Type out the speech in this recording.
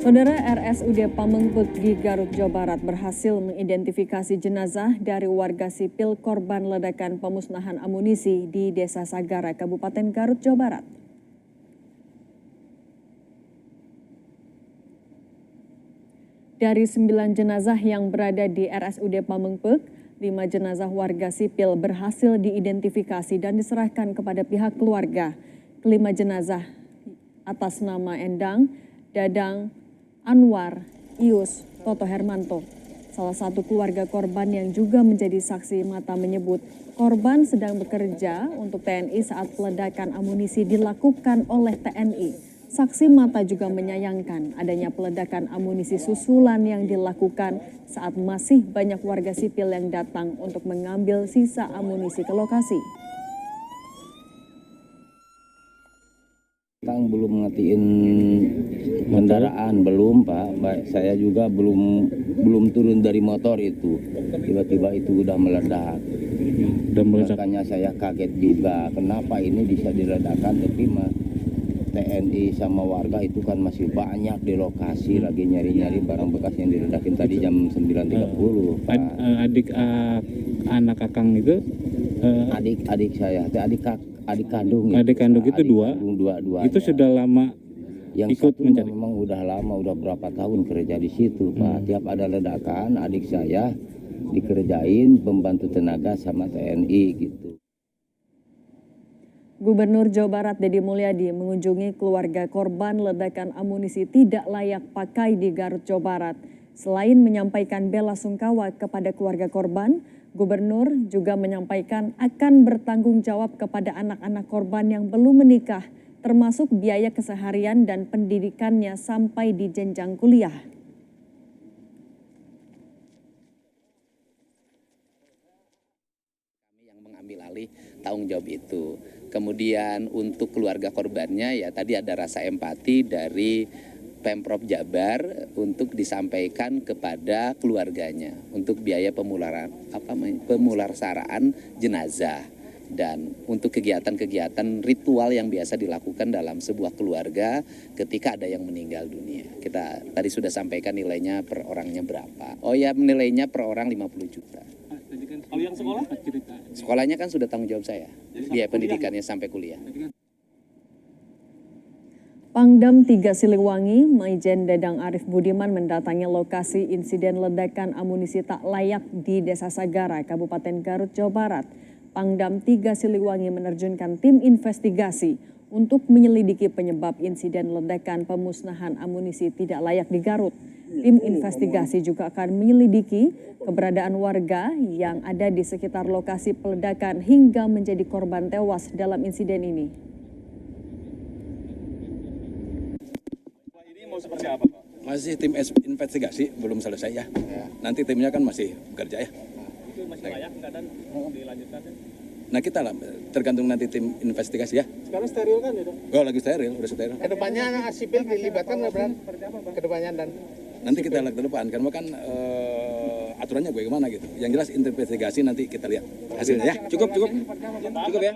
Saudara, RSUD Pamengbek di Garut, Jawa Barat berhasil mengidentifikasi jenazah dari warga sipil korban ledakan pemusnahan amunisi di Desa Sagara, Kabupaten Garut, Jawa Barat. Dari 9 jenazah yang berada di RSUD Pamengbek, 5 jenazah warga sipil berhasil diidentifikasi dan diserahkan kepada pihak keluarga. Kelima jenazah atas nama Endang, Dadang, Anwar, Ius, Toto Hermanto. Salah satu keluarga korban yang juga menjadi saksi mata menyebut korban sedang bekerja untuk TNI saat peledakan amunisi dilakukan oleh TNI. Saksi mata juga menyayangkan adanya peledakan amunisi susulan yang dilakukan saat masih banyak warga sipil yang datang untuk mengambil sisa amunisi ke lokasi. Belum ngatiin kendaraan, belum Pak. Saya juga belum turun dari motor itu. Tiba-tiba itu udah meledak. Makanya saya kaget juga. Kenapa ini bisa diledakkan, tapi TNI sama warga itu kan masih banyak di lokasi lagi nyari-nyari barang bekas yang diledakin tadi jam 9.30. Pak. Anak kakang itu? Adik saya, adik kandung. Adik kandung itu dua. Itu sudah lama yang ikut mencari. Memang udah lama, udah berapa tahun kerja di situ, Pak. Tiap ada ledakan, adik saya dikerjain pembantu tenaga sama TNI gitu. Gubernur Jawa Barat Deddy Mulyadi mengunjungi keluarga korban ledakan amunisi tidak layak pakai di Garut, Jawa Barat. Selain menyampaikan bela sungkawa kepada keluarga korban, Gubernur juga menyampaikan akan bertanggung jawab kepada anak-anak korban yang belum menikah, termasuk biaya keseharian dan pendidikannya sampai di jenjang kuliah. Kami yang mengambil alih tanggung jawab itu. Kemudian untuk keluarga korbannya ya tadi ada rasa empati dari Pemprov Jabar untuk disampaikan kepada keluarganya untuk biaya pemulasaraan jenazah dan untuk kegiatan-kegiatan ritual yang biasa dilakukan dalam sebuah keluarga ketika ada yang meninggal dunia. Kita tadi sudah sampaikan nilainya per orangnya berapa. Oh ya, nilainya per orang 50 juta. Kalau yang sekolah? Sekolahnya kan sudah tanggung jawab saya. Biaya pendidikannya sampai kuliah. Pangdam 3 Siliwangi, Maijen Dadang Arif Budiman mendatangi lokasi insiden ledakan amunisi tak layak di Desa Sagara, Kabupaten Garut, Jawa Barat. Pangdam 3 Siliwangi menerjunkan tim investigasi untuk menyelidiki penyebab insiden ledakan pemusnahan amunisi tidak layak di Garut. Tim investigasi juga akan menyelidiki keberadaan warga yang ada di sekitar lokasi peledakan hingga menjadi korban tewas dalam insiden ini. Seperti apa, Pak? Masih tim investigasi, belum selesai ya. Nanti timnya kan masih bekerja ya. Itu masih layak nggak dan dilanjutkan? Nah kita lah, tergantung nanti tim investigasi ya. Sekarang steril kan ya, Dok? Oh lagi steril, udah steril. Kedepannya sipil dilibatkan nggak, Bran? Kedepannya dan nanti kita lihat ke depan, karena kan aturannya bagaimana gitu. Yang jelas investigasi nanti kita lihat hasilnya ya. Cukup ya.